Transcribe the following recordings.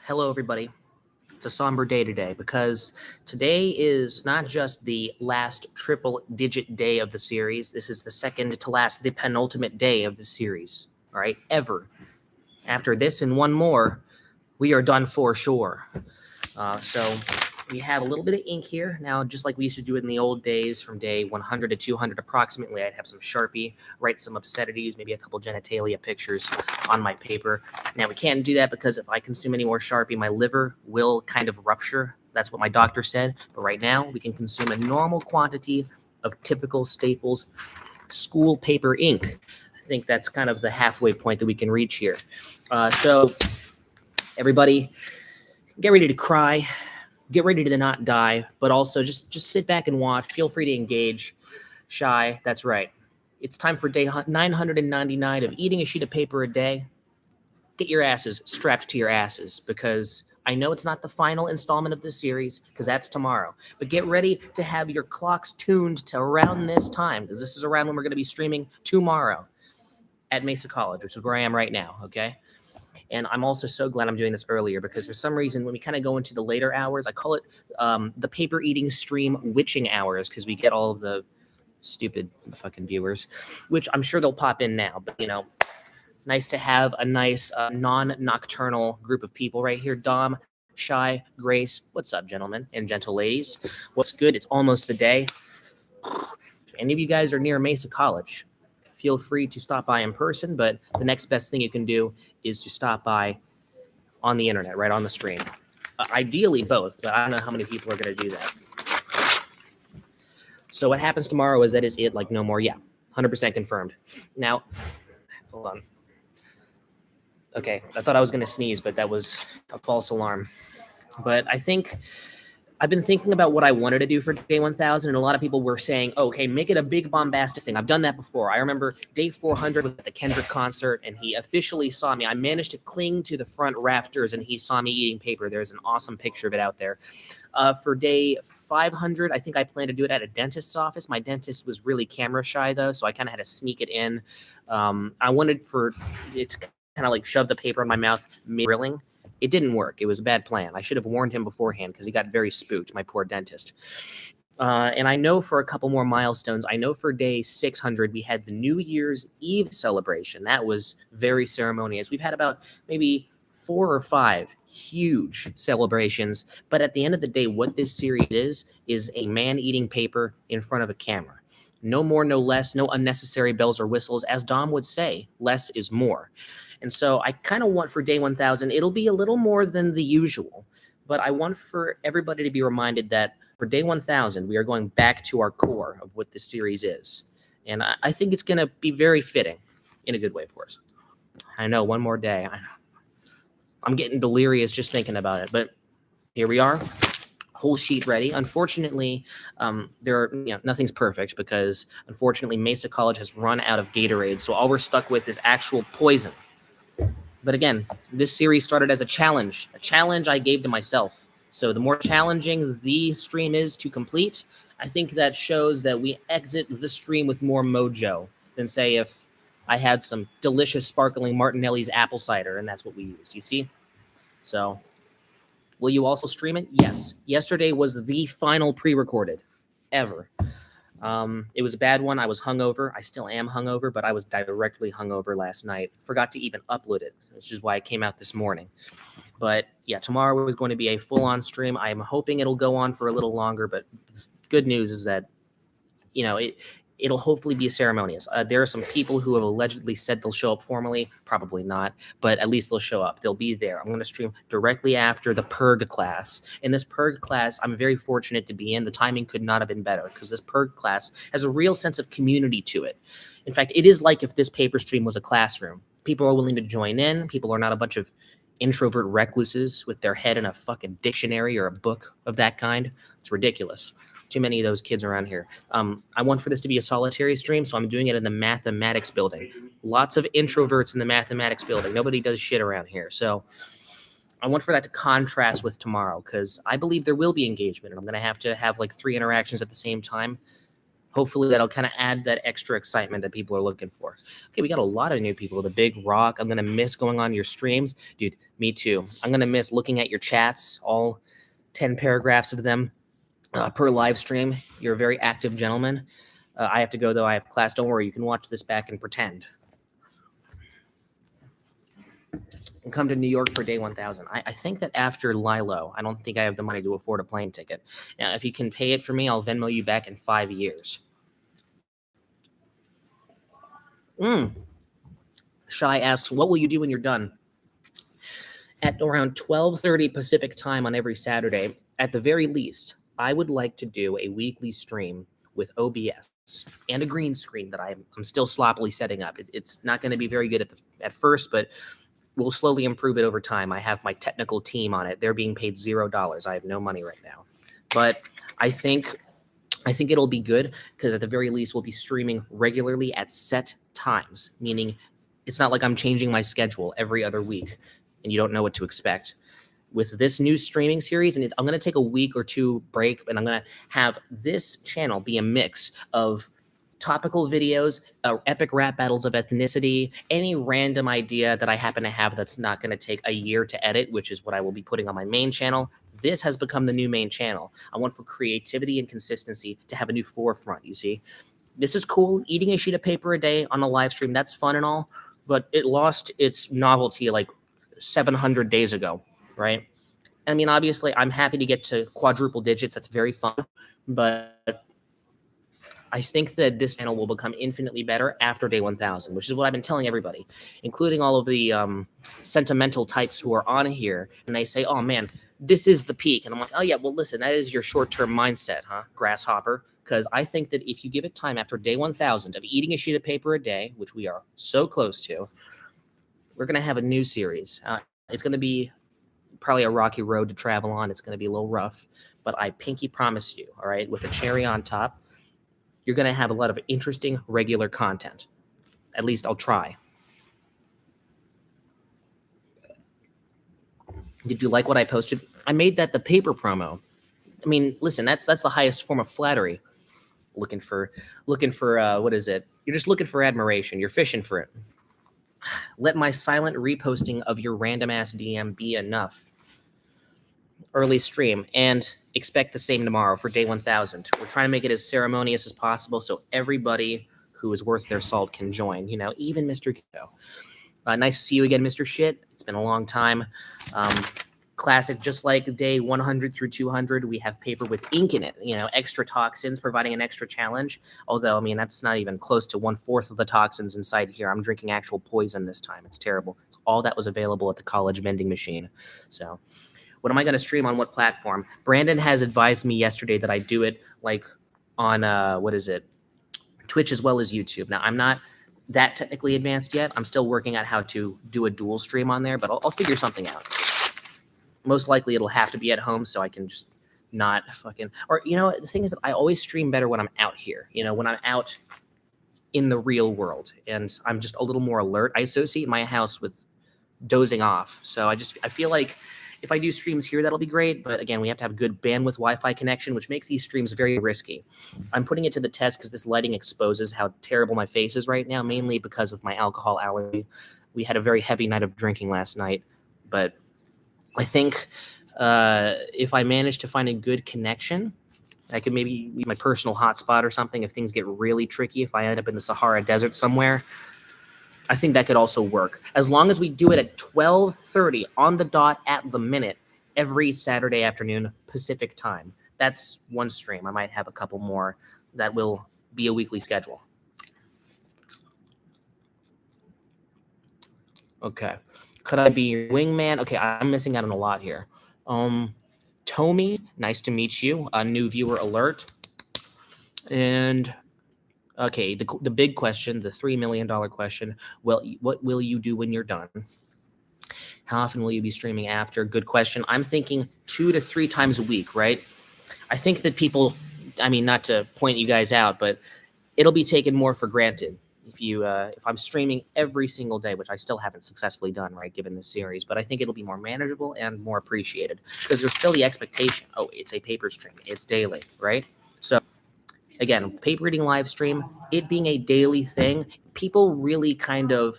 Hello, everybody. It's a somber day today because today is not just the last triple digit day of the series. This is the second to last, the penultimate day of the series. All right, ever. After this and one more, we are done for sure. So we have a little bit of ink here. Now, just like we used to do it in the old days from day 100 to 200 approximately, I'd have some Sharpie, write some obscenities, maybe a couple genitalia pictures on my paper. Now, we can't do that because if I consume any more Sharpie, my liver will kind of rupture. That's what my doctor said. But right now, we can consume a normal quantity of typical Staples school paper ink. I think that's kind of the halfway point that we can reach here. So everybody, get ready to cry, get ready to not die, but also just sit back and watch. Feel free to engage. Shy, that's right. It's time for day 999 of eating a sheet of paper a day. Get your asses strapped to your asses because I know it's not the final installment of this series because that's tomorrow. But get ready to have your clocks tuned to around this time because this is around when we're going to be streaming tomorrow at Mesa College, which is where I am right now, okay? And I'm also so glad I'm doing this earlier because for some reason, when we kind of go into the later hours, I call it the paper eating stream witching hours because we get all of the stupid fucking viewers, which I'm sure they'll pop in now. But, nice to have a nice non-nocturnal group of people right here. Dom, Shy, Grace, what's up, gentlemen and gentle ladies? What's good? It's almost the day. If any of you guys are near Mesa College, feel free to stop by in person, but the next best thing you can do is to stop by on the internet, right on the stream. Ideally both, but I don't know how many people are going to do that. So what happens tomorrow is that is it, like no more. Yeah, 100% confirmed. Now, hold on. Okay, I thought I was going to sneeze, but that was a false alarm. But I think I've been thinking about what I wanted to do for day 1000, and a lot of people were saying, okay, make it a big bombastic thing. I've done that before. I remember day 400 was at the Kendrick concert, and he officially saw me. I managed to cling to the front rafters, and he saw me eating paper. There's an awesome picture of it out there. For day 500, I think I planned to do it at a dentist's office. My dentist was really camera shy, though, so I kind of had to sneak it in. I wanted for it to kind of like shove the paper in my mouth mid-grilling. It didn't work. It was a bad plan. I should have warned him beforehand because he got very spooked, my poor dentist. And I know for a couple more milestones, I know for day 600, we had the New Year's Eve celebration. That was very ceremonious. We've had about maybe 4 or 5 huge celebrations. But at the end of the day, what this series is a man eating paper in front of a camera. No more, no less, no unnecessary bells or whistles. As Dom would say, less is more. And so I kind of want for day 1000, it'll be a little more than the usual, but I want for everybody to be reminded that for day 1000, we are going back to our core of what this series is. And I think it's going to be very fitting, in a good way, of course. I know, one more day. I'm getting delirious just thinking about it, but here we are. Whole sheet ready. Unfortunately, nothing's perfect because unfortunately Mesa College has run out of Gatorade, so all we're stuck with is actual poison. But again, this series started as a challenge I gave to myself. So the more challenging the stream is to complete, I think that shows that we exit the stream with more mojo than, say, if I had some delicious sparkling Martinelli's apple cider, and that's what we use, you see? So, will you also stream it? Yes. Yesterday was the final pre-recorded ever. It was a bad one. I was hungover. I still am hungover, but I was directly hungover last night. Forgot to even upload it, which is why it came out this morning. But yeah, tomorrow is going to be a full-on stream. I'm hoping it'll go on for a little longer, but good news is that, it'll hopefully be ceremonious. There are some people who have allegedly said they'll show up formally. Probably not, but at least they'll show up. They'll be there. I'm going to stream directly after the PERG class. In this PERG class, I'm very fortunate to be in. The timing could not have been better because this PERG class has a real sense of community to it. In fact, it is like if this paper stream was a classroom. People are willing to join in. People are not a bunch of introvert recluses with their head in a fucking dictionary or a book of that kind. It's ridiculous. Too many of those kids around here. I want for this to be a solitary stream, so I'm doing it in the mathematics building. Lots of introverts in the mathematics building. Nobody does shit around here. So I want for that to contrast with tomorrow because I believe there will be engagement, and I'm going to have like 3 interactions at the same time. hopefully that'll kind of add that extra excitement that people are looking for. Okay, we got a lot of new people. The Big Rock. I'm gonna miss going on your streams, dude. Me too. I'm gonna miss looking at your chats, all 10 paragraphs of them per live stream. You're a very active gentleman. I have to go though. I have class. Don't worry. You can watch this back and pretend. And come to New York for day 1000. I think that after Lilo, I don't think I have the money to afford a plane ticket. Now, if you can pay it for me, I'll Venmo you back in 5 years. Shy asks, what will you do when you're done? At around 12:30 Pacific time on every Saturday, at the very least, I would like to do a weekly stream with OBS and a green screen that I'm still sloppily setting up. It's not going to be very good at first, but we'll slowly improve it over time. I have my technical team on it. They're being paid $0. I have no money right now. But I think it'll be good because at the very least we'll be streaming regularly at set times, meaning it's not like I'm changing my schedule every other week and you don't know what to expect. With this new streaming series, and I'm going to take a week or two break, and I'm going to have this channel be a mix of topical videos, epic rap battles of ethnicity, any random idea that I happen to have that's not going to take a year to edit, which is what I will be putting on my main channel. This has become the new main channel. I want for creativity and consistency to have a new forefront, you see. This is cool. Eating a sheet of paper a day on a live stream, that's fun and all, but it lost its novelty like 700 days ago, right? I mean, obviously, I'm happy to get to quadruple digits. That's very fun, but I think that this channel will become infinitely better after day 1000, which is what I've been telling everybody, including all of the sentimental types who are on here. And they say, oh, man, this is the peak. And I'm like, oh, yeah, well, listen, that is your short-term mindset, huh, grasshopper? Because I think that if you give it time after day 1000 of eating a sheet of paper a day, which we are so close to, we're going to have a new series. It's going to be probably a rocky road to travel on. It's going to be a little rough, but I pinky promise you, all right, with a cherry on top, you're going to have a lot of interesting regular content. At least I'll try. Did you like what I posted? I made that the paper promo. I mean, listen, that's the highest form of flattery. Looking for what is it? You're just looking for admiration. You're fishing for it. Let my silent reposting of your random ass DM be enough. Early stream, and expect the same tomorrow for day 1000. We're trying to make it as ceremonious as possible so everybody who is worth their salt can join, you know, even Mr. Ghetto. Nice to see you again, Mr. Shit. It's been a long time. Classic, just like day 100 through 200, we have paper with ink in it, you know, extra toxins, providing an extra challenge. Although, I mean, that's not even close to 1/4 of the toxins inside here. I'm drinking actual poison this time. It's terrible. It's all that was available at the college vending machine. So what am I going to stream on what platform? Brandon has advised me yesterday that I do it like on, Twitch as well as YouTube. Now, I'm not that technically advanced yet. I'm still working out how to do a dual stream on there, but I'll figure something out. Most likely it'll have to be at home so I can just not fucking, or, you know, the thing is that I always stream better when I'm out here, you know, when I'm out in the real world and I'm just a little more alert. I associate my house with dozing off. So I feel like if I do streams here, that'll be great. But again, we have to have good bandwidth Wi-Fi connection, which makes these streams very risky. I'm putting it to the test because this lighting exposes how terrible my face is right now, mainly because of my alcohol allergy. We had a very heavy night of drinking last night, but I think if I manage to find a good connection, I could maybe use my personal hotspot or something if things get really tricky, if I end up in the Sahara Desert somewhere. I think that could also work. As long as we do it at 12:30 on the dot at the minute every Saturday afternoon Pacific time. That's one stream. I might have a couple more that will be a weekly schedule. Okay. Could I be your wingman? Okay, I'm missing out on a lot here. Tommy, nice to meet you. A new viewer alert. And okay, the big question, the $3 million question. Well, what will you do when you're done? How often will you be streaming after? Good question. I'm thinking 2 to 3 times a week, right? I think that people, I mean, not to point you guys out, but it'll be taken more for granted if I'm streaming every single day, which I still haven't successfully done, right, given this series. But I think it'll be more manageable and more appreciated because there's still the expectation. Oh, it's a paper stream. It's daily, right? So again, paper reading live stream, it being a daily thing, people really kind of,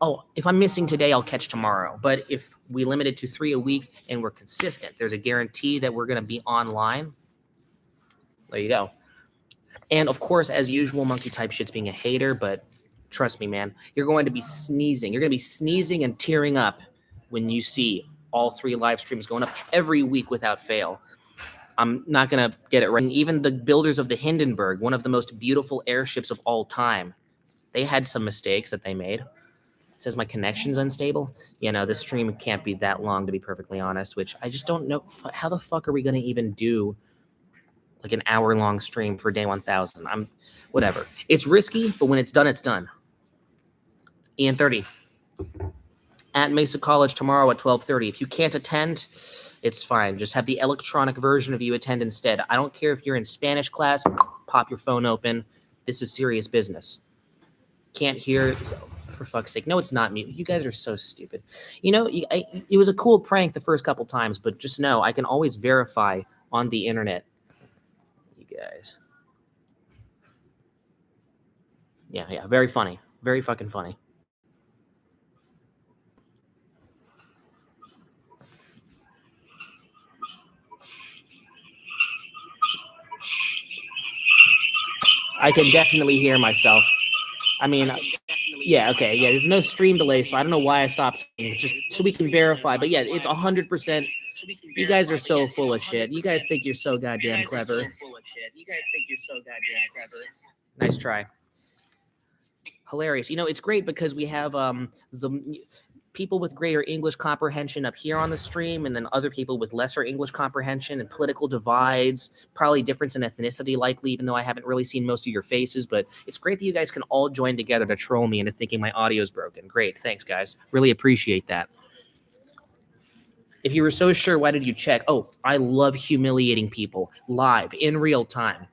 oh, if I'm missing today, I'll catch tomorrow. But if we limit it to 3 a week and we're consistent, there's a guarantee that we're going to be online. There you go. And of course, as usual, Monkey Type Shit's being a hater, but trust me, man, you're going to be sneezing. You're going to be sneezing and tearing up when you see all 3 live streams going up every week without fail. I'm not going to get it right. And even the builders of the Hindenburg, one of the most beautiful airships of all time, they had some mistakes that they made. It says my connection's unstable. You know, this stream can't be that long, to be perfectly honest, which I just don't know. How the fuck are we going to even do like an hour-long stream for day 1000? Whatever. It's risky, but when it's done, it's done. Ian 30. At Mesa College tomorrow at 12:30. If you can't attend, it's fine. Just have the electronic version of you attend instead. I don't care if you're in Spanish class, pop your phone open. This is serious business. Can't hear, for fuck's sake. No, it's not me. You guys are so stupid. You know, it was a cool prank the first couple times, but just know I can always verify on the internet. You guys. Yeah, very funny. Very fucking funny. I can definitely hear myself. I mean, yeah, okay, yeah. There's no stream delay, so I don't know why I stopped. Just so we can verify. But yeah, it's 100%. You guys are so full of shit. You guys think you're so goddamn clever. Nice try. Hilarious. You know, it's great because we have the people with greater English comprehension up here on the stream, and then other people with lesser English comprehension, and political divides, probably difference in ethnicity likely, even though I haven't really seen most of your faces. But it's great that you guys can all join together to troll me into thinking my audio's broken. Great. Thanks, guys. Really appreciate that. If you were so sure, why did you check? Oh, I love humiliating people live in real time.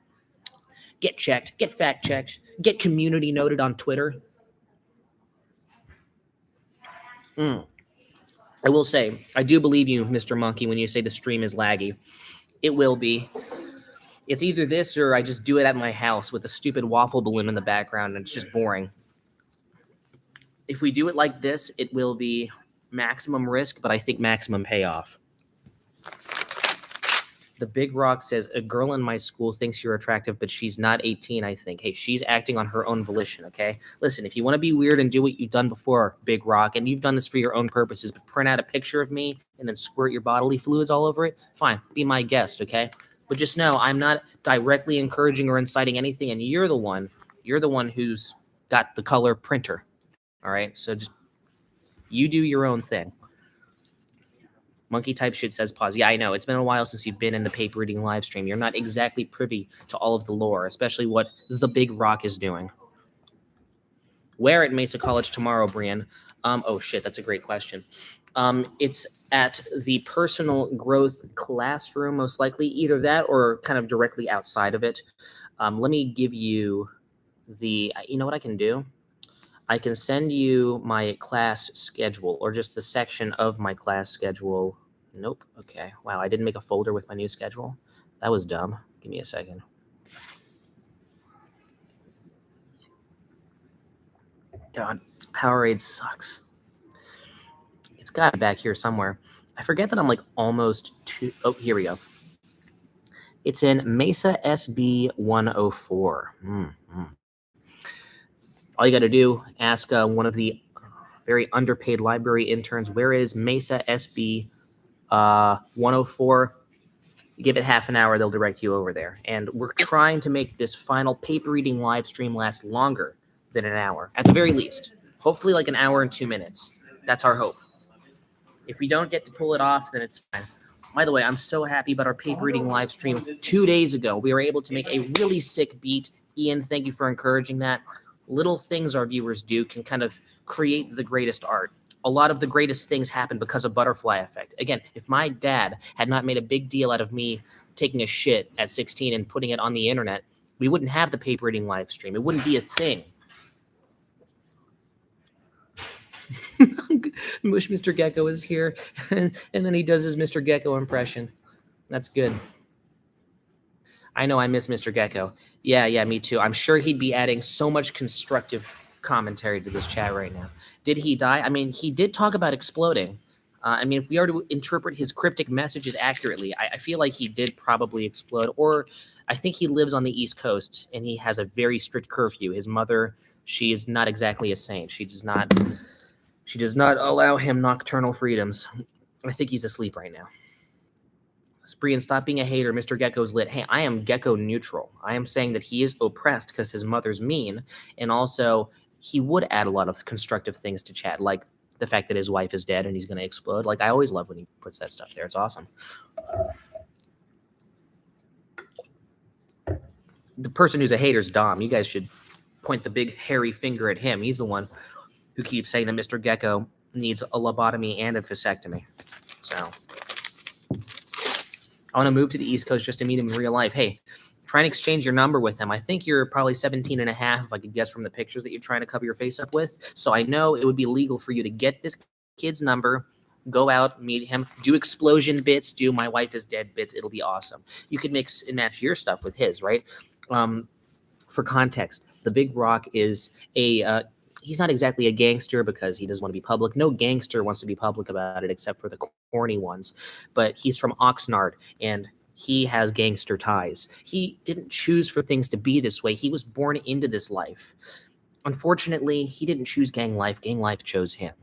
Get checked, get fact checked, get community noted on Twitter. I will say, I do believe you, Mr. Monkey, when you say the stream is laggy. It will be. It's either this or I just do it at my house with a stupid waffle balloon in the background and it's just boring. If we do it like this, it will be maximum risk, but I think maximum payoff. The Big Rock says, a girl in my school thinks you're attractive, but she's not 18, I think. Hey, she's acting on her own volition, okay? Listen, if you want to be weird and do what you've done before, Big Rock, and you've done this for your own purposes, but print out a picture of me and then squirt your bodily fluids all over it, fine, be my guest, okay? But just know I'm not directly encouraging or inciting anything, and you're the one who's got the color printer, all right? So just, you do your own thing. Monkey Type Shit says pause. Yeah, I know. It's been a while since you've been in the paper reading live stream. You're not exactly privy to all of the lore, especially what the Big Rock is doing. Where at Mesa College tomorrow, Brian? Oh, shit, that's a great question. It's at the personal growth classroom, most likely. Either that or kind of directly outside of it. Let me give you the... You know what I can do? I can send you my class schedule or just the section of my class schedule. Nope. Okay. Wow, I didn't make a folder with my new schedule. That was dumb. Give me a second. God, Powerade sucks. It's got it back here somewhere. I forget that I'm like almost two. Oh, here we go. It's in Mesa SB 104. All you got to do, ask one of the very underpaid library interns, where is Mesa SB 104? Give it half an hour, they'll direct you over there. And we're trying to make this final paper reading live stream last longer than an hour, at the very least. Hopefully like an hour and 2 minutes. That's our hope. If we don't get to pull it off, then it's fine. By the way, I'm so happy about our paper reading live stream 2 days ago. We were able to make a really sick beat. Ian, thank you for encouraging that. Little things our viewers do can kind of create the greatest art. A lot of the greatest things happen because of butterfly effect. Again, if my dad had not made a big deal out of me taking a shit at 16 and putting it on the internet, we wouldn't have the paper reading live stream. It wouldn't be a thing. Wish Mr. Gecko was here, and then he does his Mr. Gecko impression. That's good. I know I miss Mr. Gecko. Yeah, me too. I'm sure he'd be adding so much constructive commentary to this chat right now. Did he die? I mean, he did talk about exploding. I mean, if we are to interpret his cryptic messages accurately, I feel like he did probably explode. Or I think he lives on the East Coast and he has a very strict curfew. His mother, she is not exactly a saint. She does not allow him nocturnal freedoms. I think he's asleep right now. Brian, stop being a hater. Mr. Gecko's lit. Hey, I am Gecko neutral. I am saying that he is oppressed because his mother's mean, and also he would add a lot of constructive things to chat, like the fact that his wife is dead and he's going to explode. Like, I always love when he puts that stuff there. It's awesome. The person who's a hater is Dom. You guys should point the big hairy finger at him. He's the one who keeps saying that Mr. Gecko needs a lobotomy and a vasectomy. So I want to move to the East Coast just to meet him in real life. Hey, try and exchange your number with him. I think you're probably 17 and a half, if I could guess from the pictures that you're trying to cover your face up with. So I know it would be legal for you to get this kid's number, go out, meet him, do explosion bits, do my wife is dead bits. It'll be awesome. You could mix and match your stuff with his, right? For context, the Big Rock is he's not exactly a gangster because he doesn't want to be public. No gangster wants to be public about it except for the corny ones. But he's from Oxnard, and he has gangster ties. He didn't choose for things to be this way. He was born into this life. Unfortunately, he didn't choose gang life. Gang life chose him.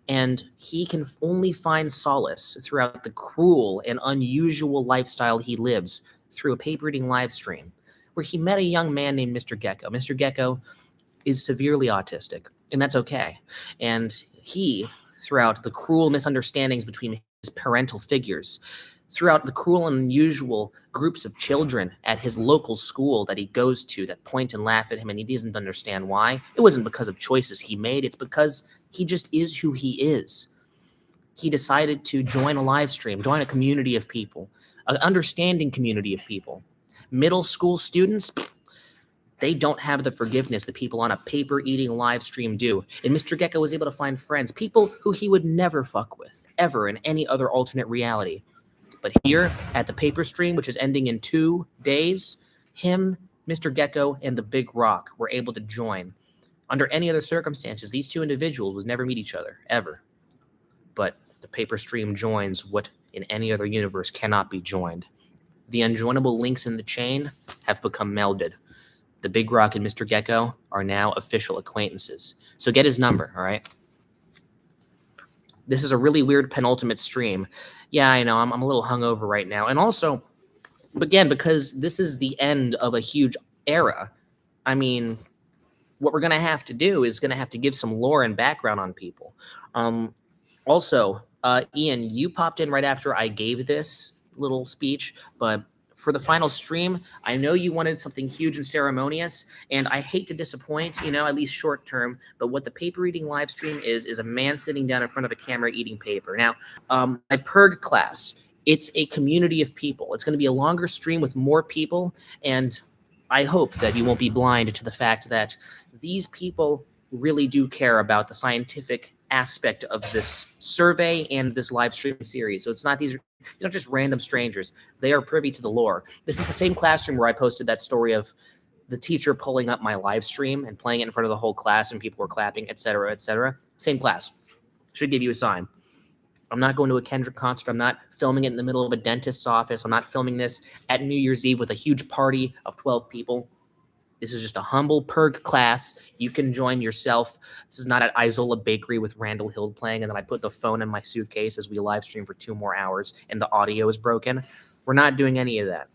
And he can only find solace throughout the cruel and unusual lifestyle he lives through a paper reading live stream, where he met a young man named Mr. Gecko. Mr. Gecko is severely autistic, and that's okay. And he, throughout the cruel misunderstandings between his parental figures, throughout the cruel and unusual groups of children at his local school that he goes to that point and laugh at him, and he doesn't understand why. It wasn't because of choices he made. It's because he just is who he is. He decided to join a live stream, join a community of people, an understanding community of people. Middle school students, they don't have the forgiveness that people on a paper-eating live stream do. And Mr. Gecko was able to find friends, people who he would never fuck with, ever in any other alternate reality. But here, at the paper stream, which is ending in 2 days, him, Mr. Gecko, and the Big Rock were able to join. Under any other circumstances, these two individuals would never meet each other, ever. But the paper stream joins what in any other universe cannot be joined. The unjoinable links in the chain have become melded. The Big Rock and Mr. Gecko are now official acquaintances. So get his number, all right? This is a really weird penultimate stream. Yeah, I know, I'm a little hungover right now. And also, again, because this is the end of a huge era, I mean, what we're going to have to do is going to have to give some lore and background on people. Also, Ian, you popped in right after I gave this little speech, but for the final stream, I know you wanted something huge and ceremonious, and I hate to disappoint, at least short term, but what the paper reading live stream is a man sitting down in front of a camera eating paper. Now, my PERG class, it's a community of people. It's going to be a longer stream with more people, and I hope that you won't be blind to the fact that these people really do care about the scientific aspect of this survey and this live stream series. So it's not these are just random strangers. They are privy to the lore. This is the same classroom where I posted that story of the teacher pulling up my live stream and playing it in front of the whole class and people were clapping, etc., etc. Same class. Should give you a sign. I'm not going to a Kendrick concert. I'm not filming it in the middle of a dentist's office. I'm not filming this at New Year's Eve with a huge party of 12 people. This is just a humble PERG class. You can join yourself. This is not at Isola Bakery with Randall Hill playing, and then I put the phone in my suitcase as we live stream for 2 more hours, and the audio is broken. We're not doing any of that.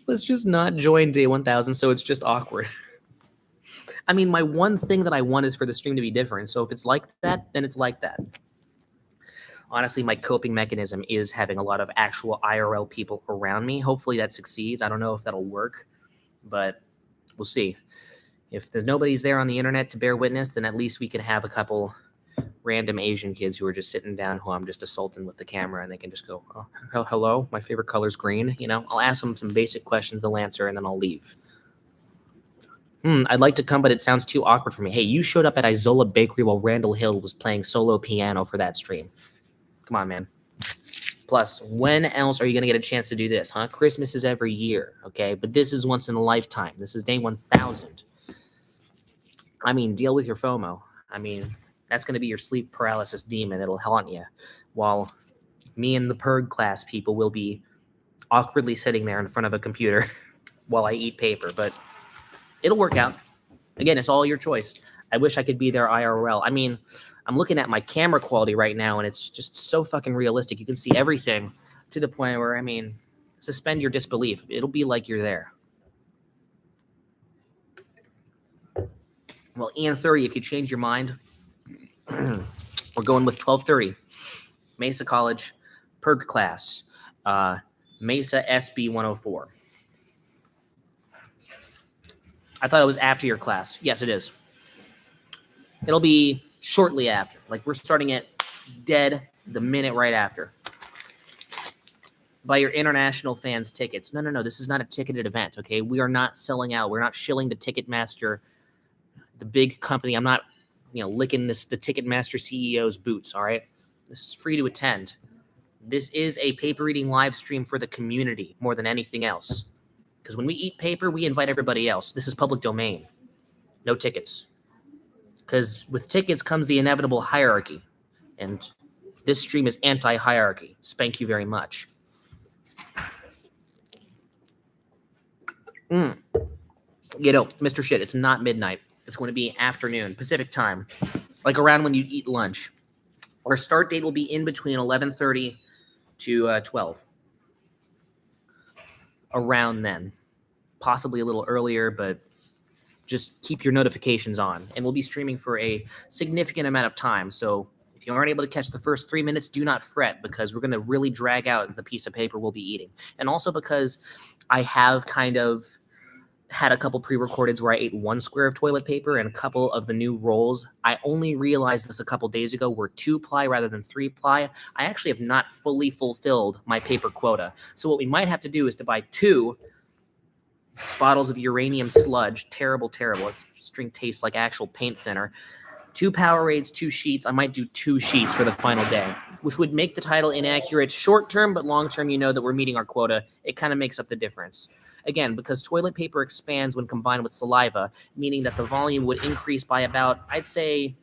Let's just not join day 1000 so it's just awkward. I mean, my one thing that I want is for the stream to be different, so if it's like that, then it's like that. Honestly, my coping mechanism is having a lot of actual IRL people around me. Hopefully that succeeds. I don't know if that'll work, but we'll see. If there's nobody's there on the internet to bear witness, then at least we can have a couple random Asian kids who are just sitting down who I'm just assaulting with the camera, and they can just go, oh, hello, my favorite color's green. I'll ask them some basic questions, they'll answer, and then I'll leave. I'd like to come, but it sounds too awkward for me. Hey, you showed up at Isola Bakery while Randall Hill was playing solo piano for that stream. Come on, man. Plus, when else are you going to get a chance to do this, huh? Christmas is every year, okay? But this is once in a lifetime. This is day 1000. I mean, deal with your FOMO. I mean, that's going to be your sleep paralysis demon. It'll haunt you. While me and the Purg class people will be awkwardly sitting there in front of a computer while I eat paper. But it'll work out. Again, it's all your choice. I wish I could be there IRL. I mean, I'm looking at my camera quality right now, and it's just so fucking realistic. You can see everything to the point where, I mean, suspend your disbelief. It'll be like you're there. Well, Ian 30, if you change your mind, we're going with 1230. Mesa College, Purg class, Mesa SB 104. I thought it was after your class. Yes, it is. It'll be shortly after. Like, we're starting it dead the minute right after. Buy your international fans tickets. No. This is not a ticketed event, okay? We are not selling out. We're not shilling the Ticketmaster, the big company. I'm not, licking the Ticketmaster CEO's boots, all right? This is free to attend. This is a paper reading live stream for the community more than anything else. Because when we eat paper, we invite everybody else. This is public domain. No tickets. Because with tickets comes the inevitable hierarchy. And this stream is anti-hierarchy. Spank you very much. Mr. Shit, it's not midnight. It's going to be afternoon, Pacific time. Like around when you eat lunch. Our start date will be in between 11:30 to 12. Around then. Possibly a little earlier, but just keep your notifications on. And we'll be streaming for a significant amount of time. So if you aren't able to catch the first 3 minutes, do not fret, because we're going to really drag out the piece of paper we'll be eating. And also because I have kind of had a couple pre-recordeds where I ate 1 square of toilet paper, and a couple of the new rolls, I only realized this a couple days ago, were 2-ply rather than 3-ply. I actually have not fully fulfilled my paper quota. So what we might have to do is to buy 2 bottles of uranium sludge. Terrible. This drink tastes like actual paint thinner. 2 Powerades, 2 sheets. I might do 2 sheets for the final day, which would make the title inaccurate short term, but long term, that we're meeting our quota. It kind of makes up the difference. Again, because toilet paper expands when combined with saliva, meaning that the volume would increase by about, I'd say,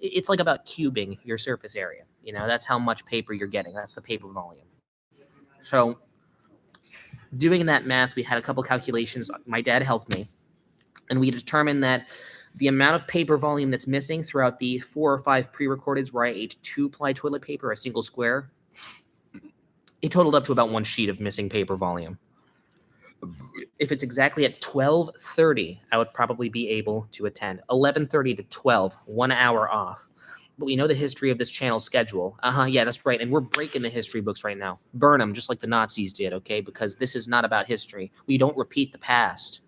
it's like about cubing your surface area. That's how much paper you're getting. That's the paper volume. So doing that math, we had a couple calculations. My dad helped me, and we determined that the amount of paper volume that's missing throughout the 4 or 5 pre-recordeds where I ate 2-ply toilet paper, a single square, it totaled up to about 1 sheet of missing paper volume. If it's exactly at 12:30, I would probably be able to attend. 11:30 to 12, 1 hour off. But we know the history of this channel's schedule. Yeah, that's right. And we're breaking the history books right now. Burn them just like the Nazis did, okay? Because this is not about history. We don't repeat the past.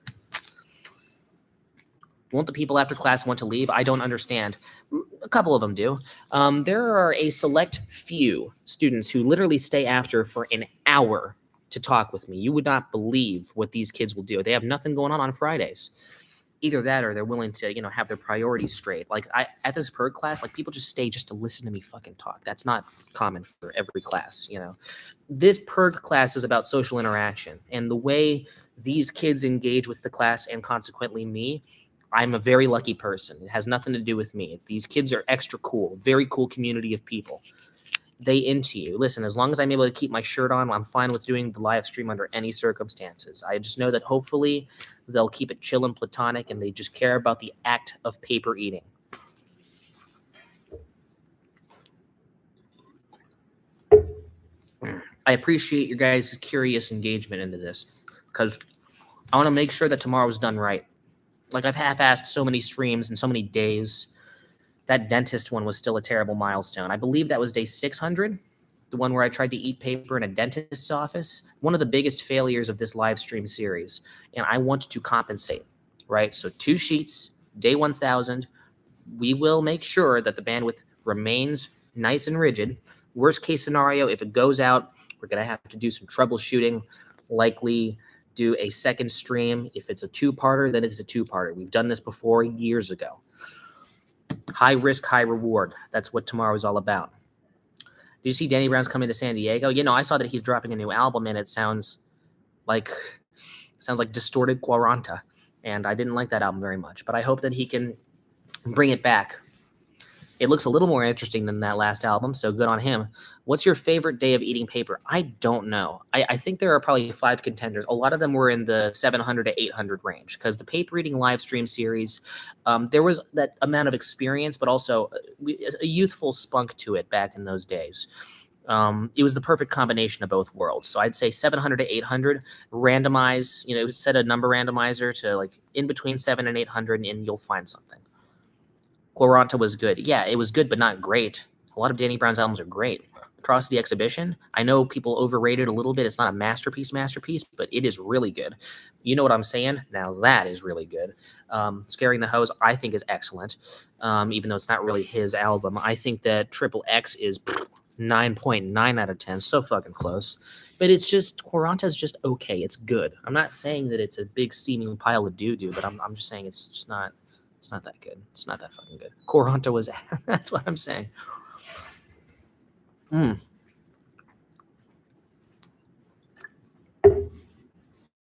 Won't the people after class want to leave? I don't understand. A couple of them do. There are a select few students who literally stay after for an hour to talk with me. You would not believe what these kids will do. They have nothing going on Fridays. Either that or they're willing to, have their priorities straight. Like at this Purg class, like people just stay just to listen to me fucking talk. That's not common for every class, This Purg class is about social interaction, and the way these kids engage with the class and consequently me, I'm a very lucky person. It has nothing to do with me. These kids are extra cool, very cool community of people. They into you. Listen, as long as I'm able to keep my shirt on, I'm fine with doing the live stream under any circumstances. I just know that hopefully they'll keep it chill and platonic, and they just care about the act of paper eating. I appreciate your guys' curious engagement into this, because I want to make sure that tomorrow's done right. Like, I've half-assed so many streams and so many days. That dentist one was still a terrible milestone. I believe that was day 600, the one where I tried to eat paper in a dentist's office. One of the biggest failures of this live stream series, and I want to compensate, right? So 2 sheets, day 1000. We will make sure that the bandwidth remains nice and rigid. Worst case scenario, if it goes out, we're going to have to do some troubleshooting, likely do a second stream. If it's a two-parter, then it's a two-parter. We've done this before years ago. High risk, high reward. That's what tomorrow is all about. Do you see Danny Brown's coming to San Diego? You know, I saw that he's dropping a new album, and it sounds like distorted Quaranta, and I didn't like that album very much. But I hope that he can bring it back. It looks a little more interesting than that last album, so good on him. What's your favorite day of eating paper? I don't know. I think there are probably 5 contenders. A lot of them were in the 700 to 800 range because the paper eating live stream series, there was that amount of experience, but also a youthful spunk to it back in those days. It was the perfect combination of both worlds. So I'd say 700 to 800, randomize, set a number randomizer to like in between 7 and 800, and you'll find something. Quaranta was good. Yeah, it was good, but not great. A lot of Danny Brown's albums are great. Atrocity Exhibition, I know people overrate it a little bit. It's not a masterpiece, but it is really good. You know what I'm saying? Now that is really good. Scaring the Hose, I think, is excellent, even though it's not really his album. I think that Triple X is 9.9 out of 10. So fucking close. But it's just, Quaranta's just okay. It's good. I'm not saying that it's a big steaming pile of doo-doo, but I'm just saying it's just not... It's not that good. It's not that fucking good. Quaranta was... That's what I'm saying.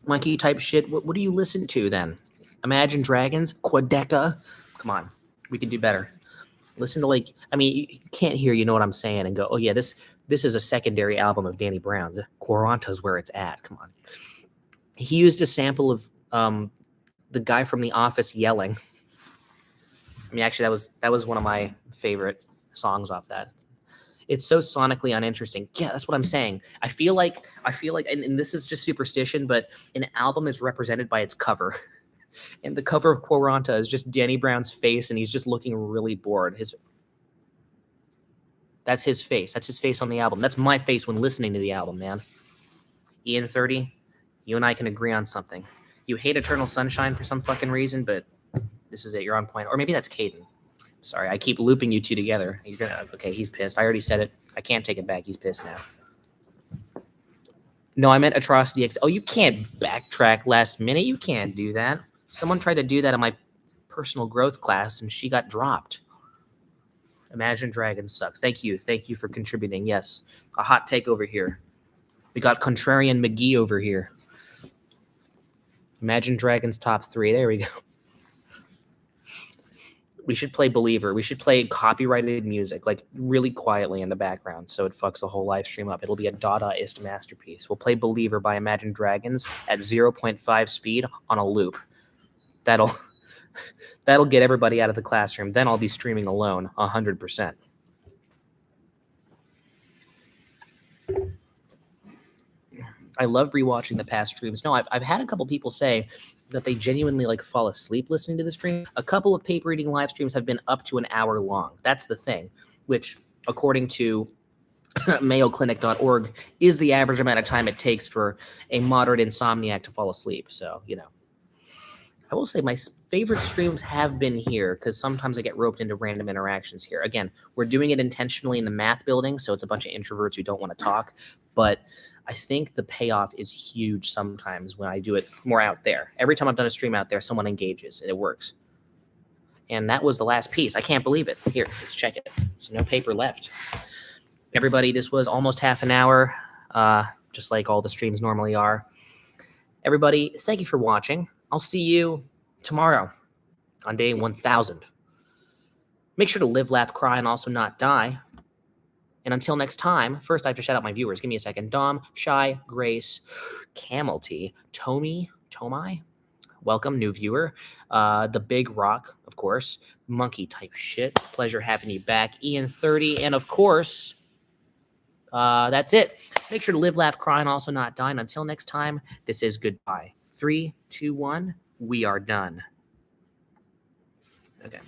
Monkey type shit. What do you listen to then? Imagine Dragons? Quadeca? Come on. We can do better. Listen to you can't hear, you know what I'm saying, and go, oh yeah, this is a secondary album of Danny Brown's. Quaranta's where it's at. Come on. He used a sample of the guy from The Office yelling. I mean, actually, that was one of my favorite songs off that. It's so sonically uninteresting. Yeah, that's what I'm saying. I feel like, and this is just superstition, but an album is represented by its cover. And the cover of Quaranta is just Danny Brown's face, and he's just looking really bored. That's his face. That's his face on the album. That's my face when listening to the album, man. Ian 30, you and I can agree on something. You hate Eternal Sunshine for some fucking reason, but this is it. You're on point. Or maybe that's Caden. Sorry, I keep looping you two together. Okay, he's pissed. I already said it. I can't take it back. He's pissed now. No, I meant Atrocity X. Oh, you can't backtrack last minute. You can't do that. Someone tried to do that in my personal growth class, and she got dropped. Imagine Dragons sucks. Thank you. Thank you for contributing. Yes, a hot take over here. We got Contrarian McGee over here. Imagine Dragons top 3. There we go. We should play Believer. We should play copyrighted music, like really quietly in the background, so it fucks the whole live stream up. It'll be a Dadaist masterpiece. We'll play Believer by Imagine Dragons at 0.5 speed on a loop. That'll get everybody out of the classroom. Then I'll be streaming alone 100%. I love rewatching the past streams. No, I've had a couple people say that they genuinely fall asleep listening to the stream. A couple of paper reading live streams have been up to an hour long. That's the thing, which according to mayoclinic.org is the average amount of time it takes for a moderate insomniac to fall asleep. So, I will say my favorite streams have been here because sometimes I get roped into random interactions here. Again, we're doing it intentionally in the math building, so it's a bunch of introverts who don't want to talk, but I think the payoff is huge sometimes when I do it more out there. Every time I've done a stream out there, someone engages, and it works. And that was the last piece. I can't believe it. Here, let's check it. So no paper left. Everybody, this was almost half an hour, just like all the streams normally are. Everybody, thank you for watching. I'll see you tomorrow on day 1000. Make sure to live, laugh, cry, and also not die. And until next time, first I have to shout out my viewers. Give me a second. Dom, Shy, Grace, Camel T, Tomai, welcome, new viewer. The Big Rock, of course. Monkey type shit. Pleasure having you back. Ian 30, and of course, that's it. Make sure to live, laugh, cry, and also not die. And until next time, this is goodbye. 3, 2, 1, we are done. Okay.